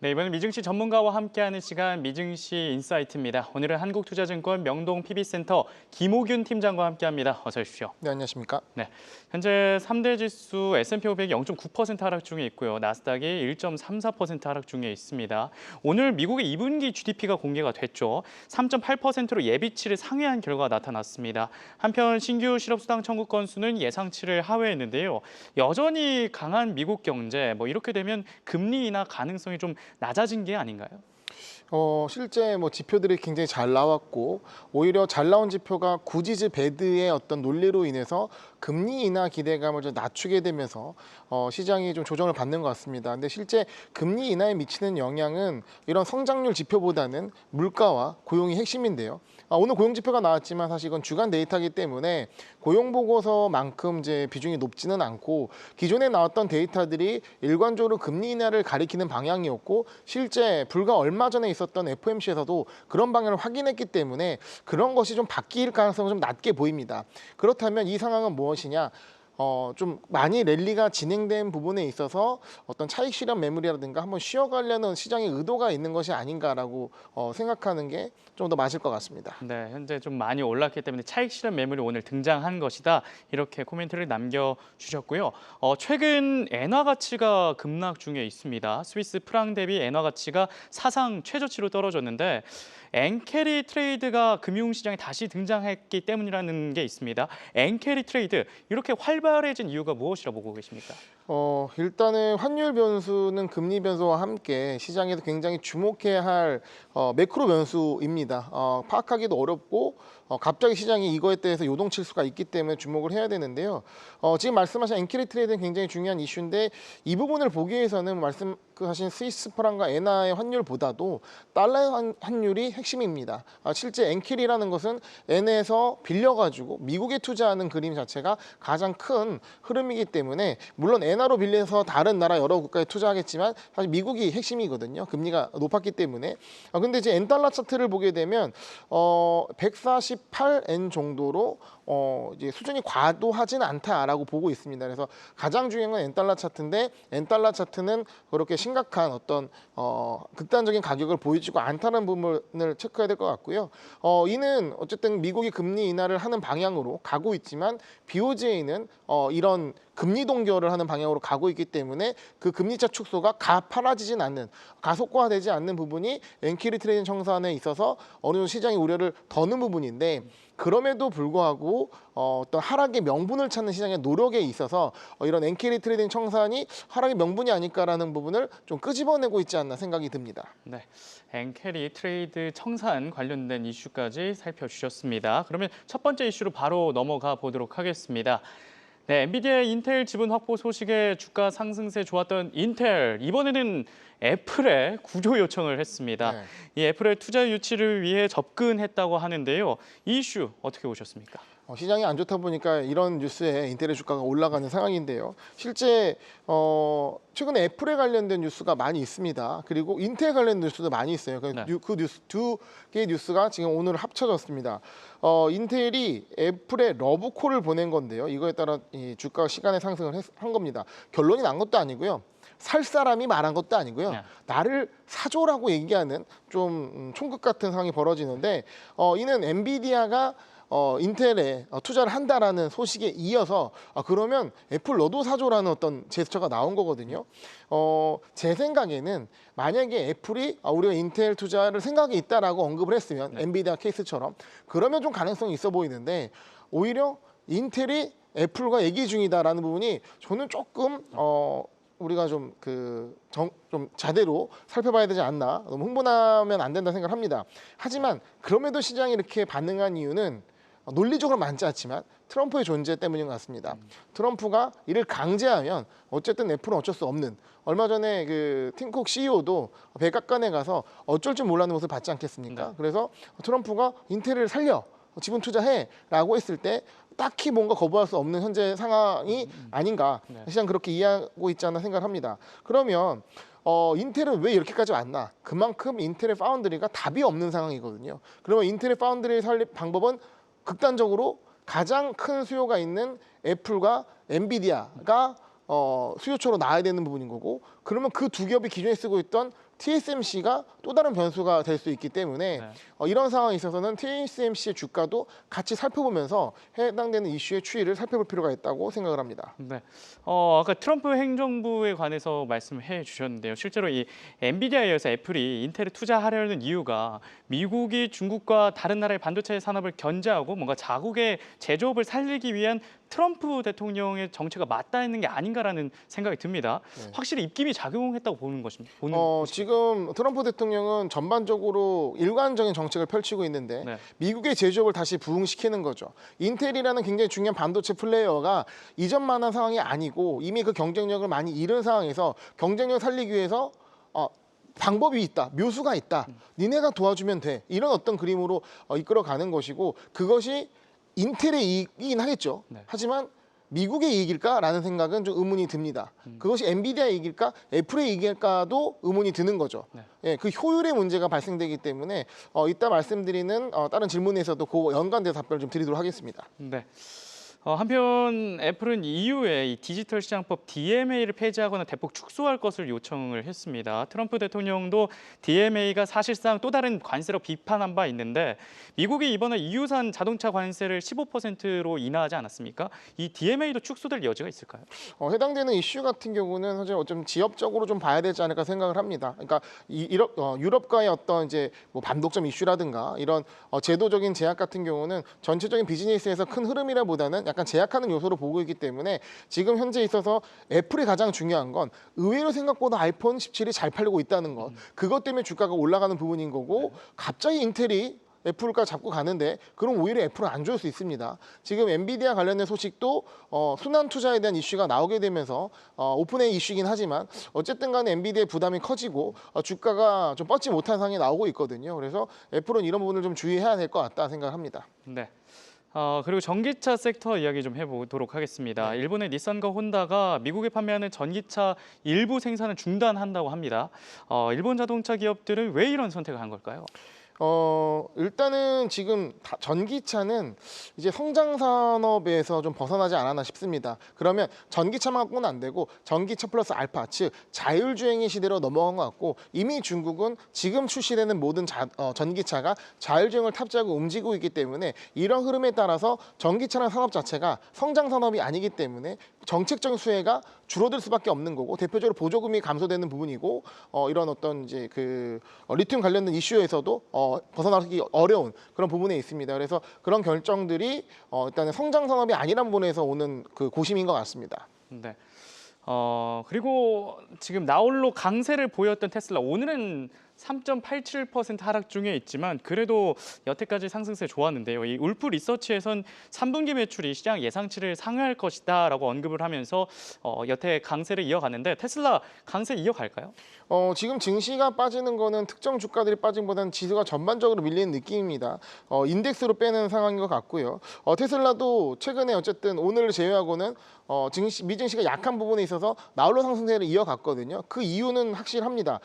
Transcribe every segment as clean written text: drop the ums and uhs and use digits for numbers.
네, 이번엔 미증시 전문가와 함께하는 시간 미증시 인사이트입니다. 오늘은 한국투자증권 명동 PB센터 김호균 팀장과 함께합니다. 어서 오십시오. 네, 안녕하십니까? 네, 현재 3대 지수 S&P 500이 0.9% 하락 중에 있고요. 나스닥이 1.34% 하락 중에 있습니다. 오늘 미국의 2분기 GDP가 공개가 됐죠. 3.8%로 예비치를 상회한 결과가 나타났습니다. 한편 신규 실업수당 청구 건수는 예상치를 하회했는데요. 여전히 강한 미국 경제, 이렇게 되면 금리 인하 가능성이 좀 낮아진 게 아닌가요? 실제 지표들이 굉장히 잘 나왔고 오히려 잘 나온 지표가 굿이즈 배드의 어떤 논리로 인해서 금리 인하 기대감을 좀 낮추게 되면서 시장이 좀 조정을 받는 것 같습니다. 근데 실제 금리 인하에 미치는 영향은 이런 성장률 지표보다는 물가와 고용이 핵심인데요. 오늘 고용 지표가 나왔지만 사실 이건 주간 데이터이기 때문에 고용 보고서만큼 이제 비중이 높지는 않고 기존에 나왔던 데이터들이 일관적으로 금리 인하를 가리키는 방향이었고 실제 불과 얼마 전에 있었던 FOMC에서도 그런 방향을 확인했기 때문에 그런 것이 좀 바뀔 가능성은 좀 낮게 보입니다. 그렇다면 이 상황은 무엇이냐? 좀 많이 랠리가 진행된 부분에 있어서 어떤 차익 실현 매물이라든가 한번 쉬어가려는 시장의 의도가 있는 것이 아닌가라고 생각하는 게 좀 더 맞을 것 같습니다. 네, 현재 좀 많이 올랐기 때문에 차익 실현 매물이 오늘 등장한 것이다. 이렇게 코멘트를 남겨주셨고요. 최근 엔화 가치가 급락 중에 있습니다. 스위스 프랑 대비 엔화 가치가 사상 최저치로 떨어졌는데 엔캐리 트레이드가 금융시장에 다시 등장했기 때문이라는 게 있습니다. 엔캐리 트레이드 이렇게 활발해진 이유가 무엇이라고 보고 계십니까? 일단은 환율 변수는 금리 변수와 함께 시장에서 굉장히 주목해야 할 매크로 변수입니다. 파악하기도 어렵고 갑자기 시장이 이거에 대해서 요동칠 수가 있기 때문에 주목을 해야 되는데요. 지금 말씀하신 엔캐리 트레이드는 굉장히 중요한 이슈인데 이 부분을 보기 위해서는 말씀하신 스위스 프랑과 엔화의 환율보다도 달러의 환율이 핵심입니다. 실제 엔캐리라는 것은 엔에서 빌려가지고 미국에 투자하는 그림 자체가 가장 큰 흐름이기 때문에 물론 엔화로 빌려서 다른 나라 여러 국가에 투자하겠지만 사실 미국이 핵심이거든요. 금리가 높았기 때문에. 근데 이제 엔달러 차트를 보게 되면 148엔 정도로 이제 수준이 과도하진 않다라고 보고 있습니다. 그래서 가장 중요한 건 엔달러 차트인데 엔달러 차트는 그렇게 심각한 어떤 극단적인 가격을 보여주고 않다는 부분을 체크해야 될 것 같고요. 이는 어쨌든 미국이 금리 인하를 하는 방향으로 가고 있지만 BOJ는 이런 금리 동결을 하는 방향으로 가고 있기 때문에 그 금리차 축소가 가파라지진 않는 가속화되지 않는 부분이 엔캐리 트레이딩 청산에 있어서 어느 정도 시장의 우려를 더는 부분인데 그럼에도 불구하고 어떤 하락의 명분을 찾는 시장의 노력에 있어서 이런 엔캐리 트레이딩 청산이 하락의 명분이 아닐까라는 부분을 좀 끄집어내고 있지 않나 생각이 듭니다. 네, 엔캐리 트레이드 청산 관련된 이슈까지 살펴주셨습니다. 그러면 첫 번째 이슈로 바로 넘어가 보도록 하겠습니다. 네, 엔비디아의 인텔 지분 확보 소식에 주가 상승세 좋았던 인텔, 이번에는 애플에 구조 요청을 했습니다. 네. 이 애플의 투자 유치를 위해 접근했다고 하는데요. 이 이슈 어떻게 보셨습니까? 시장이 안 좋다 보니까 이런 뉴스에 인텔의 주가가 올라가는 상황인데요. 실제 최근에 애플에 관련된 뉴스가 많이 있습니다. 그리고 인텔 관련 뉴스도 많이 있어요. 그 뉴스 두 개의 뉴스가 지금 오늘 합쳐졌습니다. 인텔이 애플에 러브콜을 보낸 건데요. 이거에 따라 이 주가 시간의 상승을 한 겁니다. 결론이 난 것도 아니고요. 살 사람이 말한 것도 아니고요. 나를 사줘라고 얘기하는 좀 총극 같은 상황이 벌어지는데 이는 엔비디아가 인텔에 투자를 한다라는 소식에 이어서 그러면 애플 너도 사줘라는 어떤 제스처가 나온 거거든요. 제 생각에는 만약에 애플이 우리가 인텔 투자를 생각이 있다라고 언급을 했으면 엔비디아 케이스처럼 그러면 좀 가능성이 있어 보이는데 오히려 인텔이 애플과 얘기 중이다라는 부분이 저는 조금 우리가 좀 자대로 살펴봐야 되지 않나, 너무 흥분하면 안 된다 생각합니다. 하지만 그럼에도 시장이 이렇게 반응한 이유는 논리적으로 맞지 않지만 트럼프의 존재 때문인 것 같습니다. 트럼프가 이를 강제하면 어쨌든 애플은 어쩔 수 없는, 얼마 전에 그 팀쿡 CEO도 백악관에 가서 어쩔 줄 몰라는 모습을 받지 않겠습니까? 그래서 트럼프가 인텔을 살려, 지분 투자해 라고 했을 때 딱히 뭔가 거부할 수 없는 현재 상황이 아닌가, 시장 그렇게 이해하고 있지 않나 생각합니다. 그러면 인텔은 왜 이렇게까지 왔나? 그만큼 인텔의 파운드리가 답이 없는 상황이거든요. 그러면 인텔의 파운드리 살릴 방법은 극단적으로 가장 큰 수요가 있는 애플과 엔비디아가 수요처로 나와야 되는 부분인 거고, 그러면 그 두 기업이 기존에 쓰고 있던 TSMC가 또 다른 변수가 될 수 있기 때문에 네. 이런 상황에 있어서는 TSMC의 주가도 같이 살펴보면서 해당되는 이슈의 추이를 살펴볼 필요가 있다고 생각을 합니다. 네. 아까 트럼프 행정부에 관해서 말씀해 주셨는데요. 실제로 이 엔비디아에 이어서 애플이 인텔에 투자하려는 이유가 미국이 중국과 다른 나라의 반도체 산업을 견제하고 뭔가 자국의 제조업을 살리기 위한 트럼프 대통령의 정책과 맞닿아 있는 게 아닌가라는 생각이 듭니다. 네. 확실히 입김이 작용했다고 보는 것입니다. 지금 트럼프 대통령은 전반적으로 일관적인 정책을 펼치고 있는데 네. 미국의 제조업을 다시 부흥시키는 거죠. 인텔이라는 굉장히 중요한 반도체 플레이어가 이전만한 상황이 아니고 이미 그 경쟁력을 많이 잃은 상황에서 경쟁력 살리기 위해서 방법이 있다, 묘수가 있다, 니네가 도와주면 돼, 이런 어떤 그림으로 이끌어가는 것이고 그것이 인텔의 이익이긴 하겠죠. 네. 하지만 미국의 이익일까라는 생각은 좀 의문이 듭니다. 그것이 엔비디아의 이익일까, 애플의 이익일까도 의문이 드는 거죠. 네. 예, 그 효율의 문제가 발생되기 때문에 이따 말씀드리는 다른 질문에서도 그 연관돼서 답변을 좀 드리도록 하겠습니다. 네. 한편 애플은 이후에 이 디지털 시장법 DMA를 폐지하거나 대폭 축소할 것을 요청을 했습니다. 트럼프 대통령도 DMA가 사실상 또 다른 관세로 비판한 바 있는데 미국이 이번에 EU산 자동차 관세를 15%로 인하하지 않았습니까? 이 DMA도 축소될 여지가 있을까요? 해당되는 이슈 같은 경우는 사실 좀 지역적으로 좀 봐야 되지 않을까 생각을 합니다. 그러니까 유럽과의 어떤 이제 뭐 반독점 이슈라든가 이런 제도적인 제약 같은 경우는 전체적인 비즈니스에서 큰 흐름이라보다는 약간 제약하는 요소로 보고 있기 때문에 지금 현재 있어서 애플이 가장 중요한 건 의외로 생각보다 아이폰 17이 잘 팔리고 있다는 것. 그것 때문에 주가가 올라가는 부분인 거고 갑자기 인텔이 애플과 잡고 가는데 그럼 오히려 애플은 안 좋을 수 있습니다. 지금 엔비디아 관련된 소식도 순환 투자에 대한 이슈가 나오게 되면서 오픈AI 이슈이긴 하지만 어쨌든 간에 엔비디아의 부담이 커지고 주가가 좀 뻗지 못한 상황이 나오고 있거든요. 그래서 애플은 이런 부분을 좀 주의해야 될 것 같다 생각합니다. 네. 그리고 전기차 섹터 이야기 좀 해보도록 하겠습니다. 네. 일본의 닛산과 혼다가 미국에 판매하는 전기차 일부 생산을 중단한다고 합니다. 일본 자동차 기업들은 왜 이런 선택을 한 걸까요? 일단은 지금 전기차는 이제 성장 산업에서 좀 벗어나지 않았나 싶습니다. 그러면 전기차만 갖고는 안 되고 전기차 플러스 알파, 즉 자율주행의 시대로 넘어간 것 같고 이미 중국은 지금 출시되는 모든 전기차가 자율주행을 탑재하고 움직이고 있기 때문에 이런 흐름에 따라서 전기차라는 산업 자체가 성장 산업이 아니기 때문에 정책적인 수혜가 줄어들 수밖에 없는 거고 대표적으로 보조금이 감소되는 부분이고 이런 어떤 이제 그 리튬 관련된 이슈에서도 벗어나기 어려운 그런 부분에 있습니다. 그래서 그런 결정들이 일단은 성장 산업이 아니란 부분에서 오는 그 고심인 것 같습니다. 네. 그리고 지금 나홀로 강세를 보였던 테슬라 오늘은 3.87% 하락 중에 있지만 그래도 여태까지 상승세 좋았는데요. 이 울프 리서치에선 3분기 매출이 시장 예상치를 상회할 것이다라고 언급을 하면서 여태 강세를 이어갔는데 테슬라 강세 이어갈까요? 지금 증시가 빠지는 거는 특정 주가들이 빠짐보다는 지수가 전반적으로 밀리는 느낌입니다. 인덱스로 빼는 상황인 것 같고요. 테슬라도 최근에 어쨌든 오늘을 제외하고는 미증시가 약한 부분에 있어서 나홀로 상승세를 이어갔거든요. 그 이유는 확실합니다.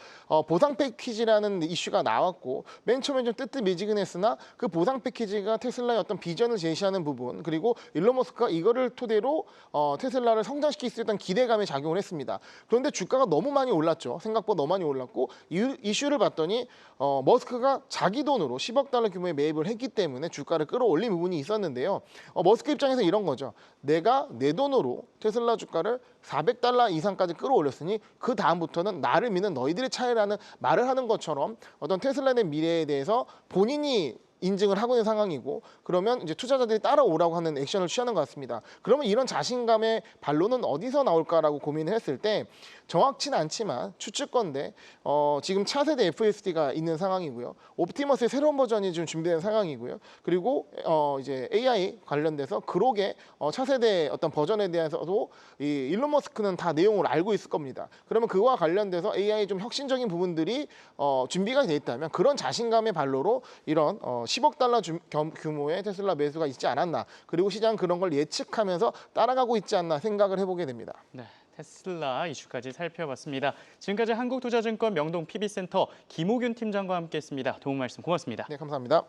보상 패키지라는 이슈가 나왔고 맨 처음에 좀 뜨뜻미지근했으나 그 보상 패키지가 테슬라의 어떤 비전을 제시하는 부분 그리고 일론 머스크가 이거를 토대로 테슬라를 성장시킬 수 있다는 기대감에 작용을 했습니다. 그런데 주가가 너무 많이 올랐죠. 생각보다 너무 많이 올랐고 이슈를 봤더니 머스크가 자기 돈으로 10억 달러 규모의 매입을 했기 때문에 주가를 끌어올린 부분이 있었는데요. 머스크 입장에서 이런 거죠. 내가 내 돈으로 테슬라 주가를 400달러 이상까지 끌어올렸으니 그 다음부터는 나를 믿는 너희들의 차이라는 말을 하는 것처럼 어떤 테슬라의 미래에 대해서 본인이 인증을 하고 있는 상황이고 그러면 이제 투자자들이 따라오라고 하는 액션을 취하는 것 같습니다. 그러면 이런 자신감의 반론은 어디서 나올까라고 고민을 했을 때 정확치는 않지만 추측건데 지금 차세대 FSD가 있는 상황이고요. 옵티머스의 새로운 버전이 지금 준비된 상황이고요. 그리고 이제 AI 관련돼서 그록의 차세대 어떤 버전에 대해서도 이 일론 머스크는 다 내용을 알고 있을 겁니다. 그러면 그와 관련돼서 AI 좀 혁신적인 부분들이 준비가 돼 있다면 그런 자신감의 발로로 이런 10억 달러 규모의 테슬라 매수가 있지 않았나 그리고 시장 그런 걸 예측하면서 따라가고 있지 않나 생각을 해보게 됩니다. 네, 테슬라 이슈까지 살펴봤습니다. 지금까지 한국투자증권 명동 PB센터 김호균 팀장과 함께했습니다. 도움 말씀 고맙습니다. 네, 감사합니다.